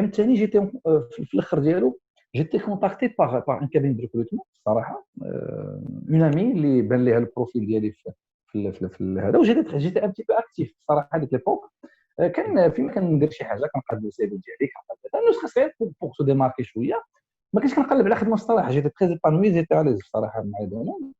العام الثاني جيتي في الاخر ديالو جيتي كونتاكتي باغ ان كابين دو ريكروتمون صراحه اون امي اللي بان ليها البروفيل ديالي في هذا جيتي ان بتي بو اكتيف صراحه هذيك ليبوك كان فيما كندير شي حاجه كنقاد السي في ديالي كنقاد نسخه صغيره بوغ سو ديماركي شويه ما كنتش كنقلب على خدمه الصراحه جيتي تري بانوي جيتي على الصراحه مع الدومون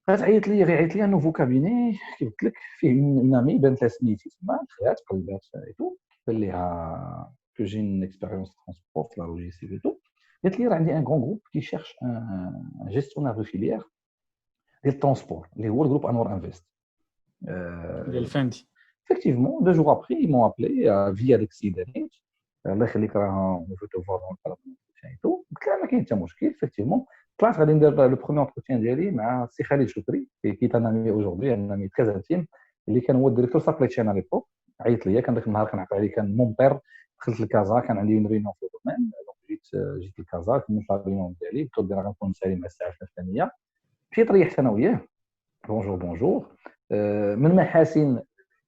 غتعيط لي غيعيط لي نوفو كابيني كيف قلت لك فيه من امي بانت لها سميتي تما دخلات قلبات ايتو بان ليها كو جي ان اكسبيريونس ترونسبور في لا لوجيستيك ايتو قالت لي راه عندي ان غون جروب كي شيرش ان جيستيونير دو فيليير ديال الترونسبور اللي هو الجروب انور انفست ديال فهمتي effectivement 2 jours après ils m'ont appelé via l'exidanit الله يخليك راه on veut te voir dans le cadre et tout قلت لها ما كاين حتى مشكل effectivement طلعت غادي ندير لو بروميير انتروتيان ديالي مع السي خالد شكري كي تنامي اوجوردي ان امي تري انتيم اللي كان هو الديريكتور سابلي تشين على ليبوك عيط ليا كان داك النهار كنعطي عليه كان مونطير دخلت لكازا كان عندي اون ريونيون في الدومين دونك جيت لكازا كملت لا ريونيون ديالي قلت له غنكون مسالي مع الساعه الفلانيه مشيت ريحت انا وياه بونجور من محاسن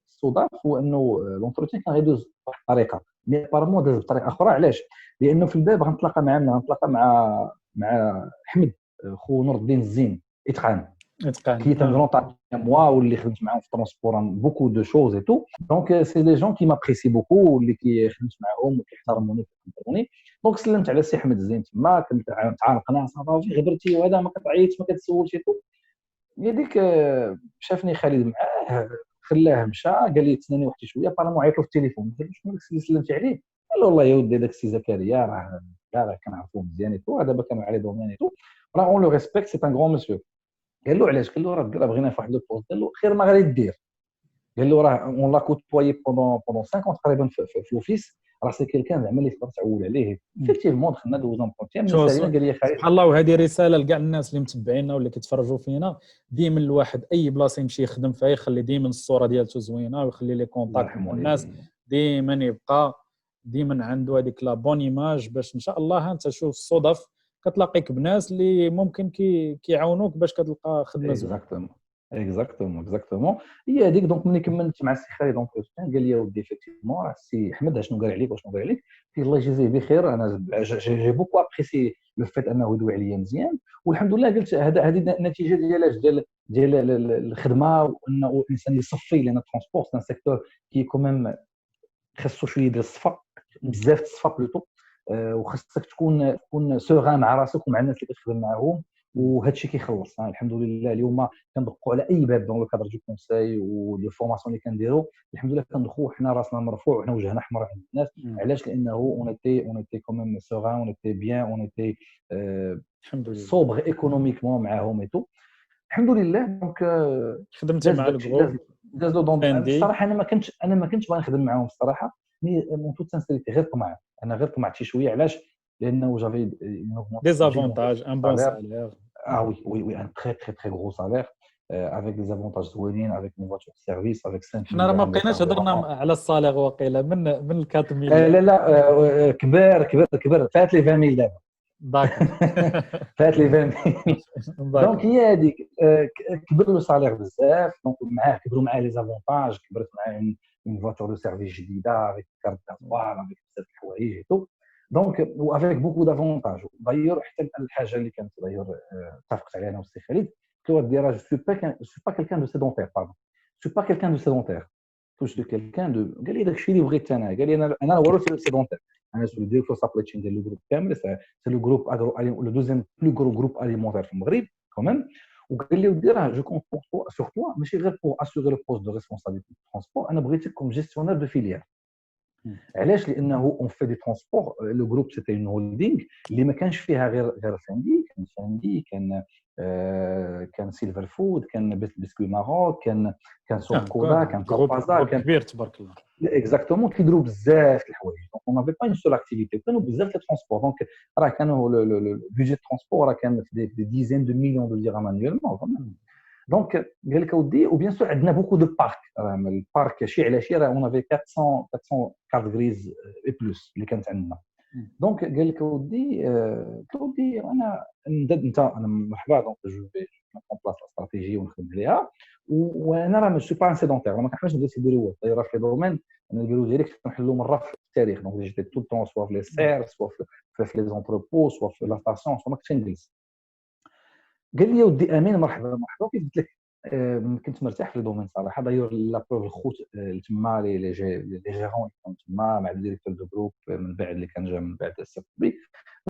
الصدف هو انه لونتروتيان كان غيدوز بواحد الطريقه مي ابارمون داز بطريقه اخرى علاش لانه في الباب غنتلاقى مع احمد خو نور الدين الزين اتقان qui est un grand ami à moi واللي خدمت معاهم في ترونسبور beaucoup de choses et tout donc c'est des gens qui m'apprécient beaucoup واللي كيخدمت معاهم وكيحترموني وكيقدروني دونك سلمت على السي احمد الزين تما كنت تعانقنا صافي غبرتي وهذا ما كتعيطش ما كتسولش et tout هي ديك شافني خالد معاه خلاه مشى قال لي تسناني واحد شويه بارامون عيط له في التليفون قلت له شنو داك السي سلمتي عليه قال له والله يا ودي داك السي زكريا راه كنعرفوه مزيان et tout دابا كانوا على دومين et tout راه اون لو ريسبكت سي ان غران مسيو قال له علاش قال له راه بغينا في واحد لو بوست قال له خير ما غادي دير قال له راه اون لا كوتويي بوندون 5 ans تقريبا في الاوفيس راه سي كيلكان زعما اللي تقدر تعول عليه فيكتيفمون دخلنا دوزنا بروتيان من سالينا قال لي خالد سبحان الله وهذه رساله لكاع الناس اللي متبعينا واللي كيتفرجوا فينا ديما الواحد اي بلاصه يمشي يخدم فيها يخلي ديما الصوره ديالته زوينه ويخلي لي كونتاكت مع الناس ديما يبقى ديما عنده هذيك لا بون ايماج باش ان شاء الله انت تشوف الصدف كتلاقيك بناس اللي ممكن كيعاونوك باش كتلقى خدمه زوينه اكزاكتومون هي هذيك دونك ملي كملت مع السي خالد دونك قال لي ودي effectivement السي احمد شنو قال عليك وشنو قال عليك قال الله يجزيه بخير انا جي بوكو ابريسي لو فيت انه يدوي عليا مزيان والحمد لله قلت هذه النتيجه ديال الخدمه وانه الانسان يصفي لان الترونسبور سي ان سيكتور كي كوميم خاصو شويه ديال الصفا بزاف الصفا بلوتو وخاصك تكون سوغان مع راسك ومع الناس اللي كتخدم معاهم وهذا الشيء كيخلص الحمد لله اليوم كندقوا على اي باب دون لو كادر دو كونساي ودو فورماسيون اللي كنديروا الحمد لله كندخلوا حنا راسنا مرفوع وحنا وجهنا احمر عند الناس علاش لانه اون ايتي كوميم سوغان اون ايتي بيان اون ايتي الحمد لله صوبغ ايكونوميكمون معاهم ايتو الحمد لله دونك خدمت مع الجروب داز لو دون الصراحه انا ما كنتش باغي نخدم معاهم الصراحه مي مون توت سانسيتي غير طمع انا غير طمعت شي شويه علاش لانه جافي دي زافونتاج ان بون سالير oui, un très gros salaire avec des avantages زوينين avec une voiture de service avec 5 حنا راه ما بقيناش هضرنا على الصالير واقيلا من ال 4 مليون لا كبر فات لي 20 ميل دابا داكور فات لي 20 ميل دونك هي هذيك كبر لو صالير بزاف دونك معاه كبروا معاه لي زافونتاج كبرت معاه une voiture de service جديده avec carte d'asseoir avec بزاف الحوايج et tout donc ou avec beaucoup d'avantages d'ailleurs حتى الحاجه اللي كانت d'ailleurs اتفقت عليها انا والسي خالد قلت له je suis pas quelqu'un de sédentaire pardon je suis pas quelqu'un de sédentaire je suis quelqu'un de قال لي داكشي اللي بغيت انا قال لي انا ورا sédentaire انا سو ديريكتور سابلي تشين ديال لو جروب كامل سي لو جروب اغرو لو دوزيام بلو غرو جروب اليمونتير في المغرب كمان وقال لي ودي راه جو كونت سور توا ماشي غير بور اسيغي لو بوست دو ريسبونسابيلتي دو ترونسبور انا بغيتك كوم جيستيونير دو فيليير علاش لانه اون في دي ترونسبور لو جروب سيتي اون هولدينغ اللي ما كانش فيها غير فاندي كان سيلفر فود كان بسكوي ماروك كان سوق كودا كان كوبازا كان كبير تبارك الله اكزاكتومون كيديروا بزاف الحوايج دونك اون افي با اون سول اكتيفيتي كانوا بزاف لي ترونسبور دونك راه كانوا لو بيجي ترونسبور راه كان دي ديزين دو مليون دو درهم انيولمون دونك قال لك اودي وبيان سور عندنا بوكو دو بارك البارك شي على شي راه اون افي 400 كارت غريز اي بلس اللي كانت عندنا دونك قال لك اودي انا ندد انت انا مرحبا دونك جو في نون بلاص استراتيجيه ونخدم عليها وانا راه ماشي با ان سيدونتير، ما كنحبش ندير في البيروات دايره في الدومين. انا البيرو ديالي كنت كنحلو مره في التاريخ، دونك جيتي تو طون سوا في لي سير، سوا في لي زونتربو، سوا في لا ستاسيون، سوا ما كنتش نجلس. قال لي يا ودي امين مرحبا مرحبا، كيف قلت لك كنت مرتاح في الدومين صراحه. دايور لا بروف الخوت تما لي جيرون كانوا تما مع الديريكتور دو جروب من بعد اللي كان جا من بعد السي بي.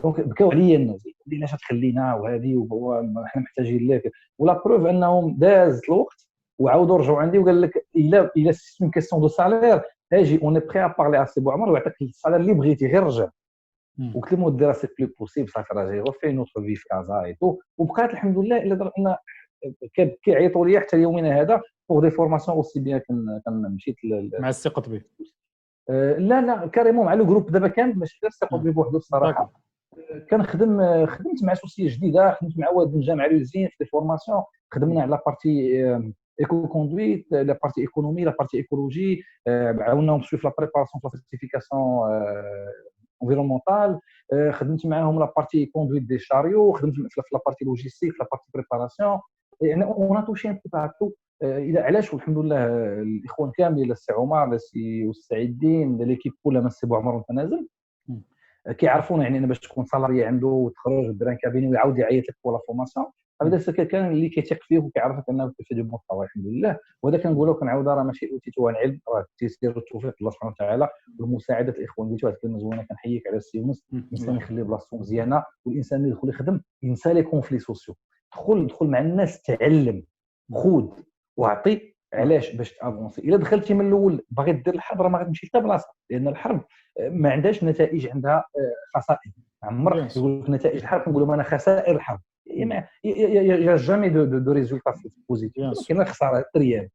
دونك بكاو عليا الناس، قال لي علاش تخلينا وهذه وهو حنا محتاجين لك. ولا بروف انهم دازت الوقت وعاودوا رجعوا عندي وقال لك الا سيت اون كيسيون دو سالير اجي اون بري ا بارلي ا سي بوعمر ويعطيك السالير اللي بغيتي غير رجع. وقلت له مودي راه سي بلو بوسيبل صافي راه جاي غير في نوتر في كازا اي تو. وبقات الحمد لله الا درنا كيعيطوا لي حتى يومنا هذا بوغ دي فورماسيون اوسي بيان. مشيت مع السي قطبي. لا كاريمون مع لو جروب دابا كان ماشي غير السي قطبي بوحدو الصراحه. خدمت مع سوسيه جديده، خدمت مع واد نجا مع لوزين في دي فورماسيون. خدمنا على بارتي ايكو كوندويت، لا بارتي ايكونومي، لا بارتي ايكولوجي، عاوناهم شويه في لا بريباراسيون في لا سيرتيفيكاسيون انفيرونمونتال. خدمت معاهم لا بارتي كوندويت دي شاريو، خدمت في لا بارتي لوجيستيك، في لا بارتي بريباراسيون. يعني اون توشي ان بارتو. الى علاش والحمد لله الاخوان كاملين، السي عمر، السي السعيدين، ليكيب كلها من السي بوعمر متنازل كيعرفونا. يعني انا باش تكون سالاري عنده وتخرج ودير ان كابيني ويعاود يعيط لك ولا فورماسيون، هذا كان اللي كيثيق فيه وكيعرفك انه كيفاش دير المحتوى الحمد لله. وهذا كنقولوا كنعاودها راه ماشي اوتيتو العلم، راه التيسير والتوفيق الله سبحانه وتعالى ومساعده الاخوان. قلت واحد الكلمه زوينه كنحييك على السي يونس. الانسان يخلي بلاصتو مزيانه، والانسان اللي يدخل يخدم ينسى لي كونفلي سوسيو. دخل مع الناس، تعلم، خذ واعطي. علاش؟ باش تافونسي. الا دخلتي من الاول باغي دير الحرب راه ما غتمشي حتى بلاصه، لان الحرب ما عندهاش نتائج، عندها خسائر. عمر يقول لك نتائج الحرب كنقول لهم انا خسائر الحرب. يا جامي دو ريزولتا بوزيتيف، كاين خساره ريال.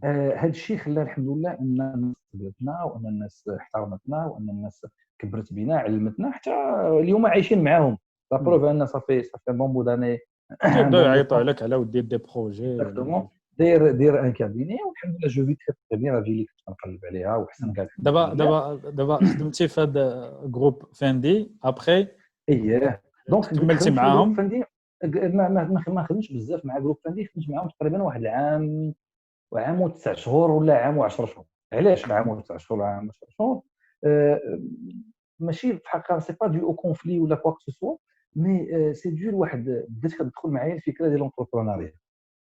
هذا الشيء خلى الحمد لله ان الناس قبلتنا، وان الناس احترمتنا، وان الناس كبرت بنا، علمتنا، حتى اليوم عايشين معاهم. لا بروف ان صافي بون بو داني كيبداو يعيطوا عليك على ودي دي بروجي. دير ان كابيني، والحمد لله جو في تري بيان. لا في اللي كنت كنقلب عليها وحسن كاع. دابا خدمتي في هذا جروب فاندي ابخي. اييه دونك كملتي معاهم؟ فاندي ما خدمتش بزاف مع جروب فاندي، خدمت معاهم تقريبا واحد العام وعام و9 شهور ولا عام و10 شهور. علاش عام و9 شهور عام و10 شهور؟ ماشي في الحقيقه سي با دو او كونفلي ولا كوا كو سوا، مي سي دو واحد بدات كتدخل معايا الفكره ديال لونتربرونيا.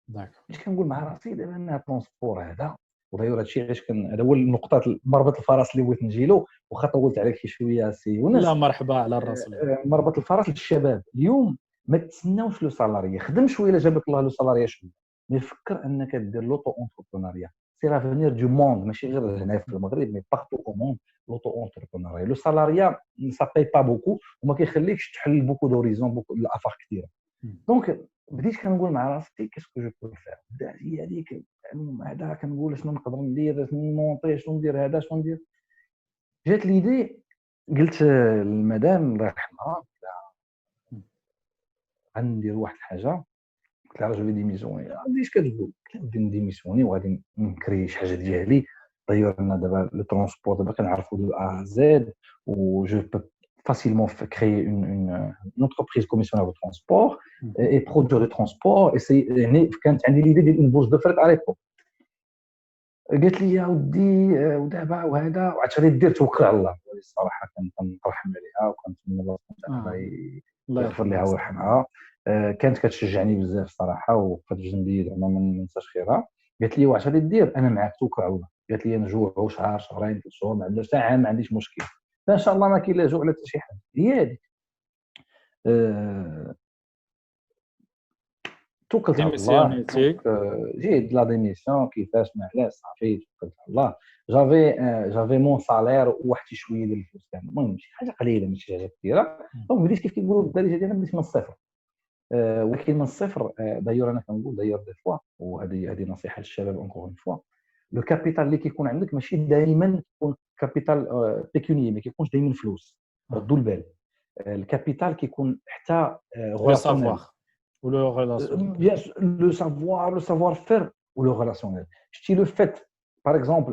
باش كنقول مع راسي دابا انا ترونسبور هذا وداير هادشي علاش هذا هو النقطه مربط الفرس اللي بغيت نجيلو. واخا طولت عليك شي شويه سي ونس. لا مرحبا على الراس. مربط الفرس للشباب اليوم، ما تسناوش لو سالاري. خدم شويه الا جابك الله لو سالاري شويه، مي فكر انك دير لوطو اونتربرونيا. سي لافونير دو موند، ماشي غير هنا في المغرب مي بارتو او موند. لوطو اونتربرونيا لو سالاريا سا باي با بوكو وما كيخليكش تحل بوكو دوريزون، بوكو الافاق كثيره. دونك بديت كنقول مع راسي كيسكو جو بو فير. هي هذيك هذا كنقول شنو نقدر ندير، شنو نمونطي، شنو ندير هذا، شنو ندير. جات ليدي، قلت للمدام الله يرحمها غندير واحد الحاجه. قلت لها جو في ديميسيوني. اش كتقول؟ قلت لها بدي نديميسيوني وغادي نكري شي حاجه ديالي. دايور انا دابا لو ترونسبور دابا كنعرفو دو ا زد، و جو بو facilement créer une entreprise commissionnaire de transport et produire de transport. Et c'est كانت عندي ليدي ديال une bourse de fret à l'époque. قالت لي يا ودي ودابا وهذا وعاد غادي دير توكل على الله. الصراحه كنترحم عليها وكنتمنى الله سبحانه وتعالى يغفر لها ويرحمها. كانت كتشجعني بزاف صراحه وقفت بجنبي زعما ما ننساش خيرها. قالت لي واش غادي دير؟ انا معاك توكل على الله. قالت لي نجوعوا شهر شهرين 3 شهور ما عندناش حتى عام، ما عنديش مشكل، ان شاء الله ما كاين لا جوع لا حتى شي حاجه. هي هذيك توكلت على الله. جيت لا ديميسيون كيفاش ما علاش صافي توكلت على الله. جافي مون سالير وواحد شويه ديال الفلوس كان المهم شي حاجه قليله ماشي حاجه كثيره. دونك بديت كيف كيقولوا بالدارجه ديالنا بديت من الصفر. ولكن من الصفر دايور انا كنقول دايور دي فوا، وهذه نصيحه للشباب اونكور اون فوا. لو كابيتال اللي كيكون عندك ماشي دائما يكون كابيتال بيكوني، ما كيكونش دائما فلوس. ردوا البال، الكابيتال كيكون حتى غولاسيونيل ou le relationnel. Bien le savoir faire ou le relationnel. Si le fait, par exemple,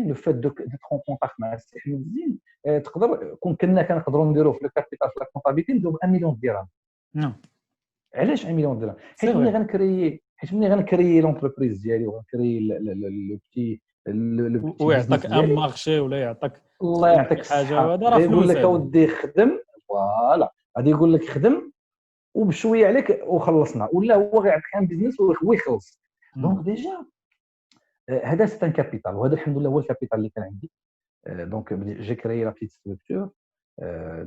le fait d'être en contact avec السي حميد الزين تقدر كنا كنقدروا نديروه في الكابيتال في الكونطابيلتي نديروا 1 مليون درهم. نعم. علاش 1 مليون درهم؟ حيت ملي غنكري حيت ملي غنكري لونتربريز ديالي وغنكري لو بتي ويعطيك بيزنس ان ديالي، مارشي ولا يعطيك الله تخدم يعطيك شي حاجه، الصحه، وهذا راه غيقول فلوس لك هذه. اودي خدم، فوالا غادي يقول لك خدم وبشويه عليك وخلصنا، ولا هو غيعطيك ان بيزنس ويخلص. دونك ديجا هذا سيت ان كابيتال، وهذا الحمد لله هو الكابيتال اللي كان عندي. دونك جي كريي لا بيت ستركتور.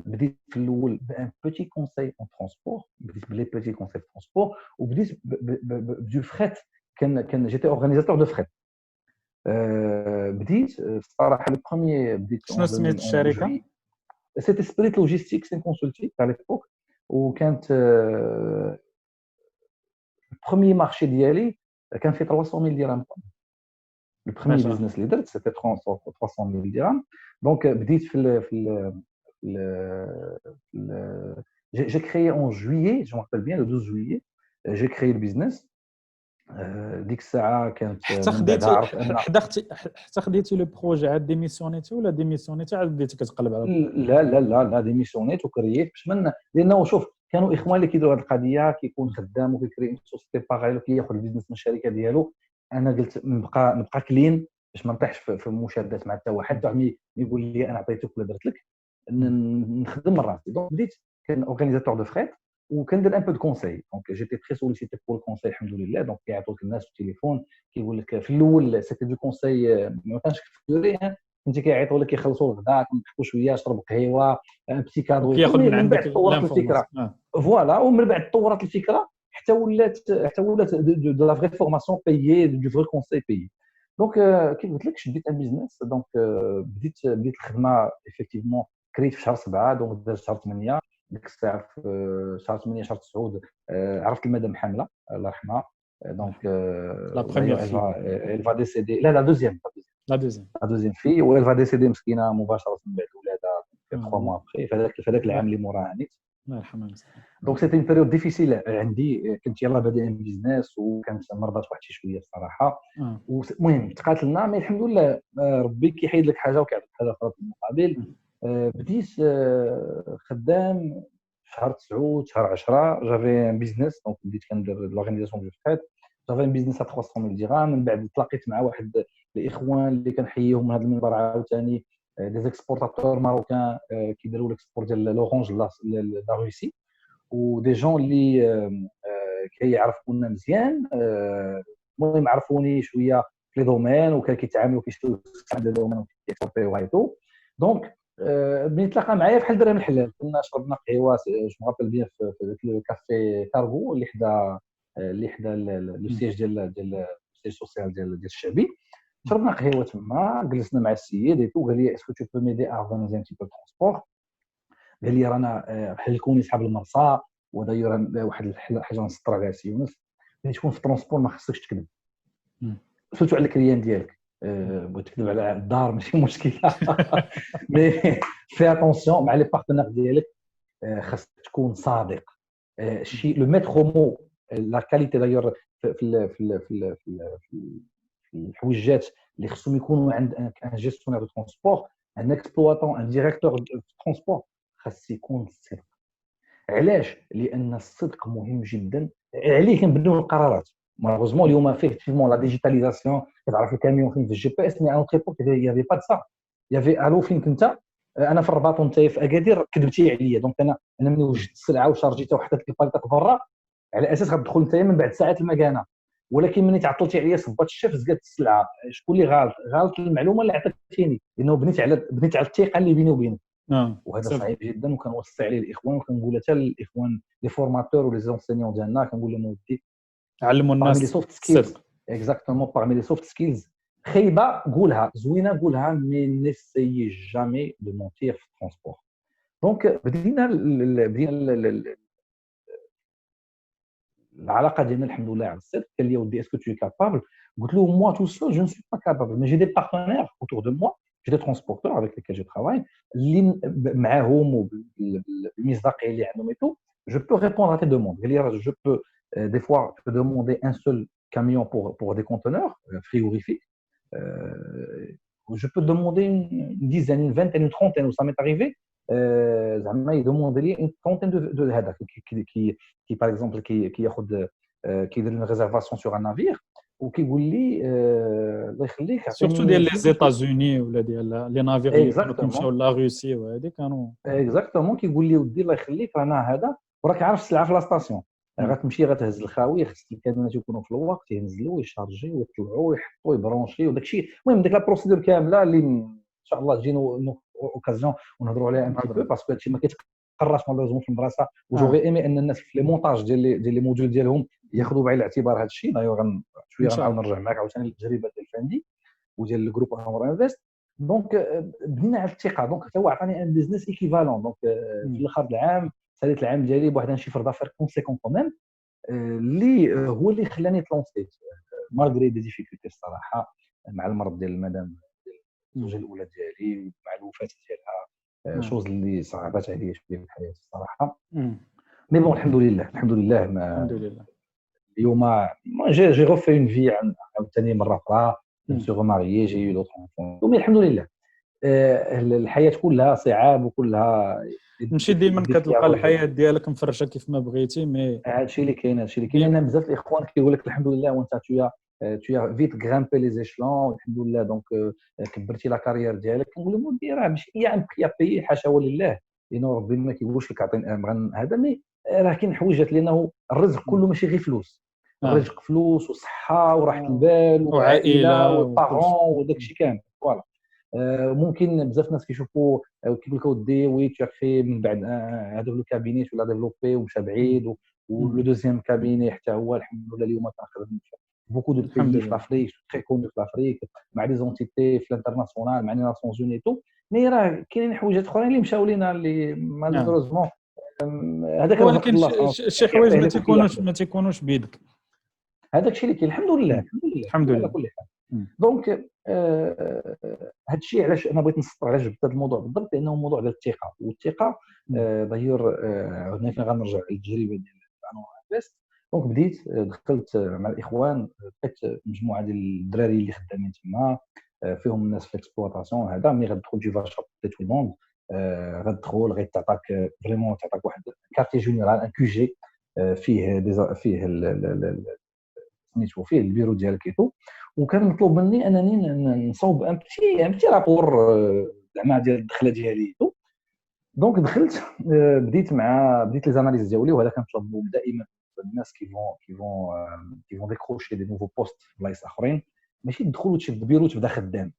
بديت في الاول بان بوتي كونساي اون ترونسبور، بديت بلي بوتي كونساي في ترونسبور، وبديت بدو فريت. كان جيتي اورغانيزاتور دو فريت. بديت الصراحه لو بروميير بديت شنو سميت اون الشركه؟ جوي. سيتي سبريت لوجيستيكس اند كونسلتي تاع ليبوك، وكانت البروميير مارشي ديالي كان فيه 300,000 درهم. Le ما premier شاء الله. business leader, c'était 300 000 dirhams. Donc, بديت j'ai créé en juillet, je me rappelle bien, le 12 juillet, j'ai créé le business. ديك الساعة كانت حتى من بعدها خديتي عرفت أن حتى خديتي لو بروجي عاد ديميسيونيتي، ولا ديميسيونيتي عاد بديتي كتقلب على لا ديميسيونيت وكرييت باش من، لأنه شوف كانوا إخوان اللي كيديروا هذه القضية، كيكون خدام وكيكري سوسيتي باغي وكياخذ البيزنس من الشركة ديالو. أنا قلت نبقى كلين باش ما نطيحش في مشادات مع حتى واحد، حتى واحد يقول لي أنا عطيتك ولا درت لك، نخدم من راسي. دونك بديت كان اورغانيزاتور دو فريت وكندير ان بو دو كونساي. دونك جيتي تري سوليسيتي بور الكونساي الحمد لله. دونك كيعطوك الناس في التليفون كيقول لك في الاول سيتي دو كونساي ما كانش كثير، كنت كيعيطوا لك يخلصوا الغداء كنضحكوا شويه شرب قهوه ان بتي كادو، كياخذ من من عندك بعد طورت الفكره. لانفورماسيون. فوالا، ومن بعد طورت الفكره حتى ولات دو لا فري فورماسيون بايي، دو فري كونساي بايي. دونك كيف قلت لك شديت ان بيزنس. دونك بديت الخدمه افكتيفمون كريت في شهر 7. دونك داز شهر 8 ديك الساعه في شهر 8 شهر 9 عرفت المدام حامله الله يرحمها. دونك لا بروميير في elle va décéder. لا دوزيام لا دوزيام. لا دوزيام في و elle va décéder مسكينه مباشره من بعد ولادها 3 موا ابري. في هذاك العام اللي موراها نيت. الله يرحمها. دونك سيتي اون بيريود ديفيسيل عندي، كنت يلاه بادئ ان بيزنس وكانت مرضات واحد شي شويه الصراحه. المهم تقاتلنا، مي الحمد لله ربي كيحيد لك حاجه وكيعطيك حاجه اخرى في المقابل. بديت خدام شهر 9 شهر 10 جافي ان بيزنس. دونك بديت كندير لورغانيزاسيون دو فريت، جافي ان بيزنس ا 300,000 درهم. من بعد تلاقيت مع واحد الاخوان اللي كنحييهم من هذا المنبر عاوتاني، دي زيكسبورتاتور ماروكان كيديروا ليكسبور ديال لورونج لا روسي، ودي جون اللي كيعرفونا مزيان. المهم عرفوني شويه في لي دومين وكان كيتعاملوا كيشتروا في لي دومين وكيكسبورتيو هايتو. دونك ملي تلاقى معايا بحال درهم الحلال، كنا شربنا قهوه جو مابيل بيان في الكافي كارغو اللي حدا لو سيج ديال السيج سوسيال ديال الشعبي. شربنا قهوه تما، جلسنا مع السيد ايتو، قال لي اسكو تو بو ميدي ا اورغانيزي ان تي بو ترونسبور. قال لي رانا حلكوني صحاب المرصى، وداير واحد الحاجه نسطر عليها سي يونس، ملي تكون في الترونسبور ما خصكش تكذب، سيرتو على الكليان ديالك. بغيت تكذب على الدار ماشي مشكله مي في اتونسيون مع لي بارتنير ديالك، خاصك تكون صادق. شي لو ميترو مو لا كاليتي داير في الحويجات اللي خصهم يكونوا عند ان جيستيونير دو ترونسبور، ان اكسبلواتون، ان ديريكتور دو ترونسبور، خاص يكون الصدق. علاش؟ لان الصدق مهم جدا. عليه كنبنيو القرارات. مالوغوزمون اليوم فيه فيمون لا ديجيتاليزاسيون، كتعرف الكاميون فين في الجي بي اس، مي ان تريبوك يافي با سا، يافي الو فين كنت انا في الرباط وانت في اكادير، كذبتي عليا. دونك انا ملي وجدت السلعه وشارجيتها وحطيت الباليطات برا، على اساس غتدخل انت من بعد ساعات المكانه. ولكن ملي تعطلتي عليا صبات الشيف زقات السلعه، شكون اللي غلط المعلومه اللي عطيتيني، لانه بنيت على الثقه اللي بيني وبينك. وهذا صعيب جدا، وكنوصي عليه الاخوان، وكنقول حتى الاخوان لي فورماتور ولي زونسينيون ديالنا، كنقول لهم ودي علموا الناس الصدق. اكزاكتومون باغمي لي سوفت سكيلز. خايبه قولها، زوينه قولها، مي نيسيي جامي دو مونتير في الترونسبور. دونك بدينا العلاقه ديالنا الحمد لله على الصدق. قال لي ودي اسكو تو كابابل؟ قلت له moi tout seul je ne suis pas capable, mais j'ai des partenaires autour de moi, j'ai des transporteurs avec lesquels je travaille اللي معاهم وبالمصداقيه اللي عندهم ايتو je peux répondre à tes demandes. قال لي je peux des fois te demander un seul camion pour des conteneurs frigorifiques, je peux demander une dizaine, une vingtaine, une trentaine, ou ça m'est arrivé زعما يدوموندي لي une trentaine de هذاك كي باغ اكزومبل كي ياخذ كيدير لي ريزيرفاسيون سور ان نافير وكيقول لي الله يخليك سورتو ديال لي زيتازوني ولا ديال لي نافير اللي كانوا كيمشيو لا روسيا وهذه كانوا اكزاكتومون كيقول لي ودي الله يخليك رانا هذا وراك عارف السلعه في لاستاسيون غتمشي غتهز الخاويه خص الكابينات يكونوا في الوقت ينزلوا ويشارجيو ويطلعوا ويحطوا ويبرونشيو وداك الشيء المهم ديك لا بروسيدور كامله اللي ان شاء الله تجينا اوكازيون ونهضروا عليها ان بو باسكو هادشي ما كيتقراش مالوزمون في المدرسه وجوغي ايمي ان الناس في لي مونتاج ديال لي موديول ديالهم ياخذوا بعين الاعتبار هذا الشيء دايوغ شويه غنعاود نرجع معك عاوتاني للتجربه ديال فاندي وديال الجروب امور انفست دونك بنينا على الثقه دونك حتى هو عطاني ان بيزنس ايكيفالون دونك في الاخر العام ساليت العام ديالي بواحد ان شيفر دافير كونسيكون كوميم اللي هو اللي خلاني تلونسيت مالغري دي ديفيكولتي الصراحه مع المرض ديال المدام الزوجه الاولى ديالي مع الوفاه ديالها شوز اللي صعبات عليا شويه في الحياه الصراحه مي بون الحمد لله الحمد لله الحمد لله اليوم جي غوفي اون في عاوتاني مره اخرى سو غماريي جي لوطر مي الحمد لله الحياه كلها صعاب وكلها ماشي ديما كتلقى الحياه ديالك مفرشه كيف ما بغيتي مي هادشي اللي كاين انا بزاف الاخوان كيقول لك الحمد لله وانت tu as vite grimpé les échelons الحمد لله دونك كبرتي لا كارير ديالك كنقول لهم ودي راه ماشي هي ان بري بيي حاشا ولله لانه ربي ما كيقولش لك عطيني هذا مي راه كاين حويجات لانه الرزق كله ماشي غير فلوس الرزق فلوس وصحه وراحه البال وعائله وطاغون وداك الشيء كامل فوالا ممكن بزاف الناس كيشوفوا كيقول لك ودي وي تو في من بعد هذا لو كابينيت ولا ديفلوبي ومشى بعيد ولو دوزيام كابيني حتى هو الحمد لله اليوم كنخدم beaucoup de pays في l'Afrique très connu في l'Afrique مع لي زونتيتي في الانترناسيونال مع لي ناسيونز يوني تو مي راه كاينين حوايجات اخرين اللي مشاو لينا اللي مالوغوزمون هذاك ولكن شي حوايج ما تيكونوش بيدك هذاك الشيء اللي كاين الحمد لله الحمد لله على كل حال دونك هذا الشيء علاش انا بغيت نسطر علاش جبت هذا الموضوع بالضبط لانه موضوع ديال الثقه والثقه ظهير هنا فين غنرجع للتجربه ديال انو انفست دونك بديت دخلت مع الاخوان لقيت مجموعه ديال الدراري اللي خدامين تما فيهم الناس في الاكسبلوطاسيون هذا ملي غتدخل tu vas chapeauter tout le monde غتدخل غيتعطاك فريمون تعطاك واحد كارتي جونيورال ان كيو جي فيه سميتو فيه البيرو ديالك ايتو وكان مطلوب مني انني نصوب ان بتي رابور زعما ديال الدخله ديالي دونك دخلت بديت لي زاناليز ديالي وهذا كنطلبوا دائما الناس كي فون ديكروشي دي نوفو بوست بلايص اخرين ماشي تدخل وتشد بيرو تبدا خدام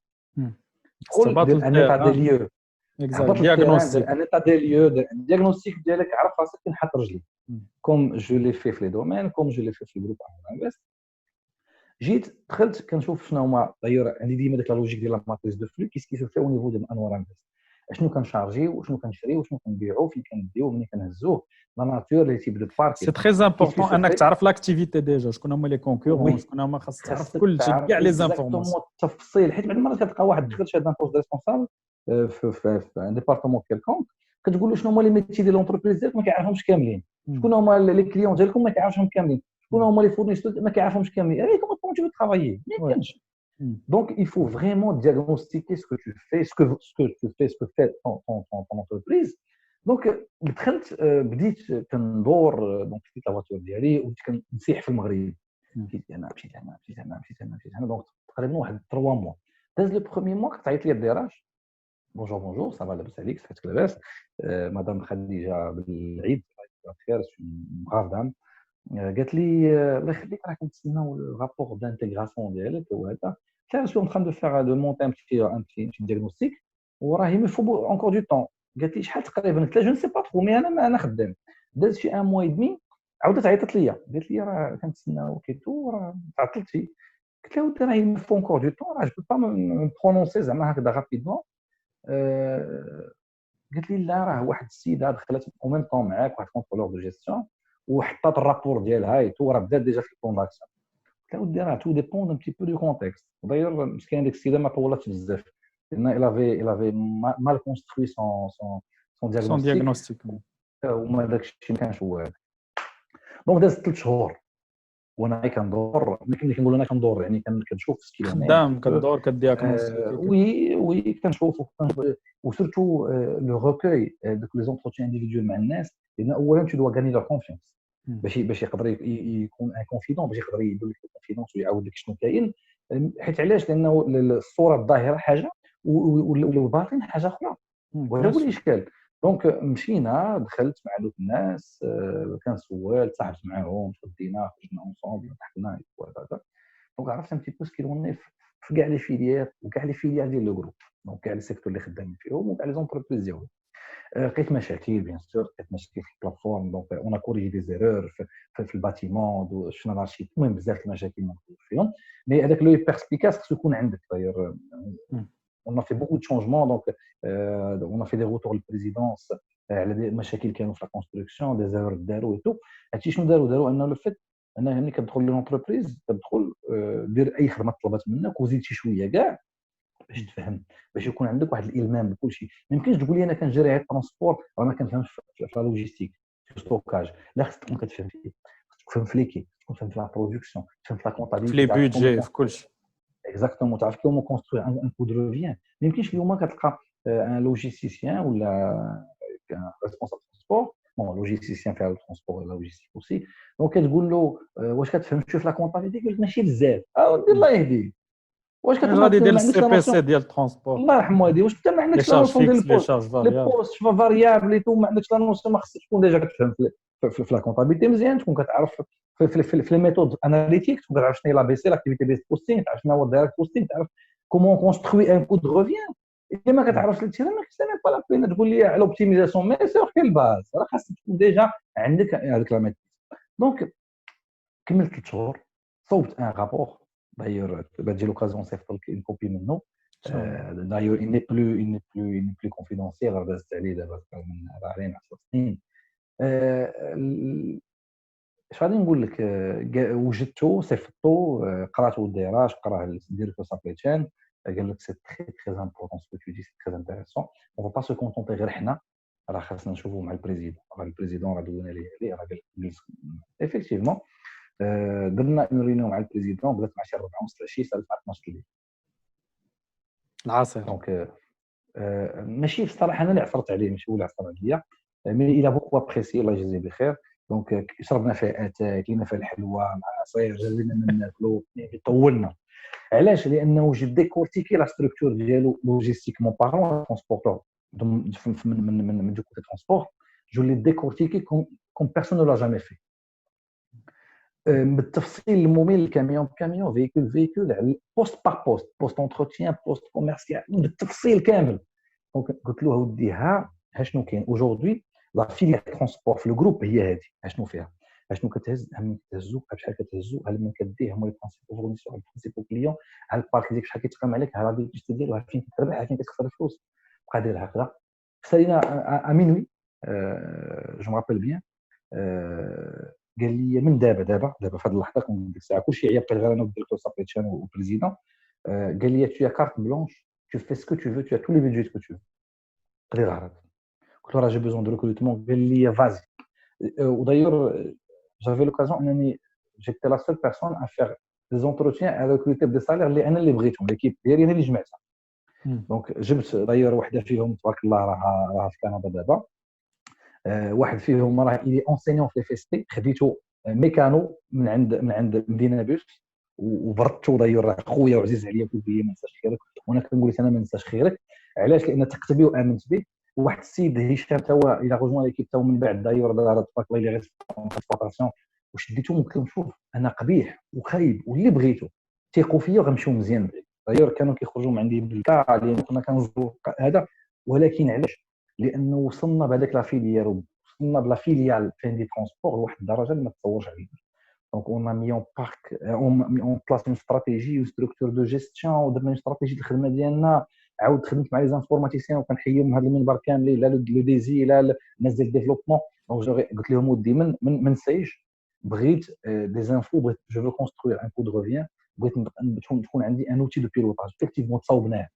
تدخل دير ان ايتا دي ليو دياغنوستيك ان ايتا دي ليو دياغنوستيك ديالك عرف راسك فين حط رجلي كوم جو لي في لي دومين كوم جو لي في الجروب انفست جيت دخلت كنشوف شنو هما داير عندي ديما ديك لا لوجيك ديال لا ماتريس دو فلو كيس كي سو في او نيفو ديال انوار انفست شنو كنشارجيو وشنو كنشريو وشنو كنبيعو فين كنديو ملي كنهزوه لا ناتور اللي تيبدا البارك سي تري امبورطون انك تعرف لاكتيفيتي ديجا شكون هما لي كونكورون شكون هما خاص تعرف كلشي كاع لي زانفورماسيون التفصيل حيت بعد المرات كتلقى واحد دخل شاد ان بوست ريسبونسابل في ان ديبارتمون كيلكونك كتقول له شنو هما لي ميتي ديال لونتربريز ديالك ما كيعرفهمش كاملين شكون هما لي كليون ديالكم ما كيعرفهمش كاملين شكون هما لي فورنيسور ما كيعرفهمش كاملين عليك كومون تو ترافايي ما كانش Donc, il faut vraiment diagnostiquer ce que tu fais, ce que fait ton entreprise. Donc, بديت كندور دونك خديت لا فاتور ديالي وبديت كنسيح في المغرب مشيت هنا دونك تقريبا واحد 3 موا داز لو بروميي موا كتعيط لي الدراج بونجور صافا لاباس عليك صحتك لاباس مدام خديجه بالعيد خير بغاف دام قالت لي الله يخليك راه كنتسناو الرابور دانتيغراسيون ديالك وهذا je suis en train de faire de monter un petit diagnostic وراه il me faut encore du temps قالت لي شحال تقريبا قلت لها جو نسي با ترو مي انا خدام داز شي ان موا دمي عاودت عيطت لي قالت لي راه كنتسناو كيتو راه تعطلتي قلت لها ودي راه il me faut encore du temps راه جو با me prononcer زعما هكذا رابيدمون قالت لي لا راه واحد السيده دخلت او ميم طون معاك واحد كونترولور دو جيستيون وحطات الرابور ديالها ايتو راه بدات ديجا في البلان داكسيون ودي راه تو ديبوند ان بتي بو دو كونتكست داير مسكين ديك السيده ما طولاتش بزاف لان الافي مال كونستروي سون دياغنوستيك وما داكشي ما كانش هو هذا دونك داز 3 شهور وانا كندور ملي كنقول انا كندور يعني كنشوف سكيل خدام كدور كدياغنوستيك وي كنشوف وسورتو لو روكوي دوك لي زونتروتيان انديفيدوال مع الناس لان اولا tu dois gagner leur confiance باش يقدر يكون ان كونفيدون، باش يقدر يدير لك الكونفيدونس ويعاود لك شنو كاين. حيت علاش؟ لانه الصوره الظاهره حاجه والباطن حاجه اخرى، وهذا هو الاشكال. دونك مشينا، دخلت مع دوك الناس، كان سوال، تصاحبت معاهم، شدينا، خرجنا اونصومبل، ضحكنا وهذا. دونك عرفت ان تي بو سكيلوني في كاع لي فيليير وكاع لي فيليير ديال لو جروب، دونك كاع لي سيكتور اللي خدامين فيهم وكاع لي زونتربريز ديالهم. لقيت مشاكل بيان سور، لقيت مشاكل في البلاتفورم، دونك اون كوريجي دي زيرور في الباتيمون، شفنا الارشيف، المهم بزاف المشاكل ما نقولش فيهم. مي هذاك لو بيرسبيكاس خصو يكون عندك. داير on a fait beaucoup de changements, donc on a fait des retours au présidence على دي مشاكل كانوا في لا كونستركسيون، دي زيرور داروا ايتو. هادشي شنو داروا انه لو فيت انه ملي كتدخل لونتربريز كتدخل دير اي خدمه طلبات منك وزيد شي شويه كاع باش تفهم، باش يكون عندك واحد الالمام بكل شيء. ما يمكنش تقول لي انا كنجري على الترونسبور راه ما كنفهمش في لا لوجيستيك في ستوكاج. لا، خصك تكون كتفهم فيه، خصك تفهم في ليكي، تكون فهم في لا برودكسيون، تفهم في لا في كونطابيلتي، لي بودجي، في كل شيء. اكزاكتومون، تعرف كيما كونستروي ان كود دو ريفيان. ما يمكنش اليوم كتلقى ان لوجيستيسيان ولا ريسبونسابل ترونسبور، بون لوجيستيسيان فيها الترونسبور ولا لوجيستيك اوسي، دونك كتقول له واش كتفهم شوف لا كونطابيلتي؟ يقول لك ماشي بزاف. ودي الله يهديك، واش غادي كتقول يدير ما عندكش السي لا بي سي نوسيون؟ ديال الترونسبور، الله يرحم والدي، واش انت ما لي عندكش لا شارج نوسيون ديال فيكس لي البوست؟ شارج لي فاريابل. بوست شوف فاريابل اي تو، ما عندكش لا نوسيون. ما خصك تكون ديجا كتفهم في لا كونطابيلتي مزيان، تكون كتعرف في لي ميثود اناليتيك، تكون كتعرف شنو هي لا بي سي لاكتيفيتي بيست بوستين، تعرف شنو هو الدايركت بوستين، تعرف كومون كونستروي ان كود ريفيان. الا ما كتعرفش هادشي ما كاينش با لا بين تقول لي على لوبتيميزاسيون، مي سيغ كي الباز راه خاصك تكون ديجا عندك هذيك لا ميثود. دونك كملت 3 شهور، صوبت ان رابور. داير تجي لوكازيون نصيفط لك une كوبي منه. D'ailleurs, il n'est plus confidentiel. دازت عليه دابا من 10 سنين. اش غادي نقول لك؟ وجدته، صيفطته، قراته الدراج، قراه الديريكتور سابلي تشان، قال لك سي تري تري امبورطون سكو تو دي، سي تري انتريسون. اون با سو كونتونتي غير حنا، راه خاصنا نشوفوا مع البريزيدون. راه البريزيدون راه دوينا ليه، راه قال لك ايفيكتيفمون. درنا اون ريونيون مع البريزيدون، بدات مع شي 4:30 العشيه، سالت مع 12 الليل. العصير. دونك ماشي بصراحه انا اللي عثرت عليه، ماشي هو اللي عثر عليا، مي الى بوكو ابريسي، الله يجزيه بخير. دونك شربنا فيها اتاي، كاينه فيها الحلوى مع عصير، جابلنا من ناكلو، طولنا. علاش؟ لانه جي ديكورتيكي لا ستركتور ديالو لوجيستيكمون بارون، ترونسبورتور من دو كوتي ترونسبور، جو لي ديكورتيكي كوم بيرسون نو لا جامي في، بالتفصيل الممل، كاميون بكاميون، فيكول على بوست بار بوست، بوست انتروتيان، بوست كوميرسيال، بالتفصيل كامل. دونك قلت له اودي ها شنو كاين اجوردي لا فيليير ترونسبور في الجروب هي هذه، شنو فيها، شنو كتهز، من كتهزو بشحال كتهزو، هل من كديه، هما لي برينسيبو فورنيسور، البرينسيبو كليون، على البارك ديك شحال كيتقام عليك، ها لا بيجيستي ديالو، ها فين كتربح، ها فين كتخسر الفلوس. بقى داير هكذا. سالينا ا مينوي، جو مابيل بيان. قال لي من دابا في هذه اللحظه كون ديك الساعه كلشي عيا، بقيت غير انا والديريكتور سابريتشان والبريزيدون. قال لي tu as carte blanche, tu fais ce que tu veux, tu as tous les budgets que tu veux. قال لي غرض. قلت له راه جي بوزون دو ريكروتمون. قال لي فازي. ودايور جافي لوكازيون انني جيتي لا سول بيرسون ا فيغ دي زونتروتيان ا ريكروتي بدي سالير اللي انا اللي بغيتهم، ليكيب ديالي انا اللي جمعتها. دونك جبت دايور وحده فيهم تبارك الله راها في كندا دابا. واحد فيهم راه الي اونسينيون في في اس تي، خديته ميكانو من عند مدينه بوس، وبردته. دايور راه خويا وعزيز عليا، قلت لي ما ننساش خيرك، وانا كنقول لك انا ما ننساش خيرك. علاش؟ لان ثقت به وامنت به. واحد السيد هشام تا هو الى غوجوان ليكيب تا من بعد. دايور دار تبارك الله لي ريسبونساباسيون، وشديته قلت لهم شوف انا قبيح وخايب واللي بغيته تيقوا فيا وغنمشيو مزيان. دايور كانوا كيخرجوا من عندي بالكا لان كنا كنزوروا هذا، ولكن علاش؟ لانه وصلنا بهذاك لا فيليير، وصلنا بلا فيليال فين دي ترونسبور لواحد الدرجه اللي ما تصورش عليها. دونك اون مي اون بارك اون بلاس اون استراتيجي و ستركتور دو جيستيون، ودرنا اون استراتيجي الخدمه ديالنا. عاود خدمت مع لي زانفورماتيسيان وكنحييهم هذا المنبر كاملين، لا لو ديزي لا الناس ديال الديفلوبمون. دونك قلت لهم ودي من نسيش، بغيت دي زانفو، بغيت جو فو كونستروير ان كود ريفيان، بغيت تكون عندي ان اوتي دو بيلوتاج. افكتيفمون تصاوبناه،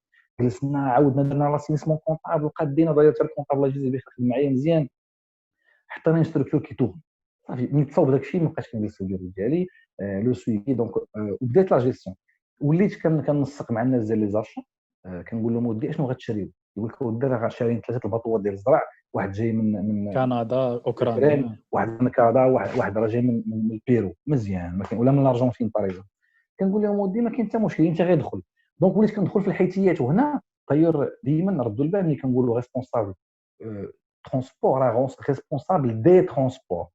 جلسنا عاودنا درنا لاسينسمون كونطابل، قادينا. داير حتى الكونطابل الله يجزيه بخير خدم معايا مزيان، حطينا ستركتور كيتوغ صافي. ملي تصاوب داك الشيء ما بقاش كنجلس في البيرو ديالي. لو سويفي دونك، وبدات لا جيستيون. وليت كنسق مع الناس ديال لي زاشا، كنقول لهم ودي اشنو غتشريو؟ يقول لك ودي راه شاريين 3 الباطوات ديال الزرع واحد جاي من كندا اوكرانيا اوكران، واحد من كندا، واحد راه جاي من البيرو مزيان، ما كاين ولا من الارجنتين باريزون. كنقول لهم ودي ما كاين حتى مشكل، انت غير دخل. دونك وليت كندخل في الحيتيات، وهنا غير ديما نردوا البال ملي كنقولوا ريسبونسابل ترونسبور، راه ريسبونسابل دي ترونسبور،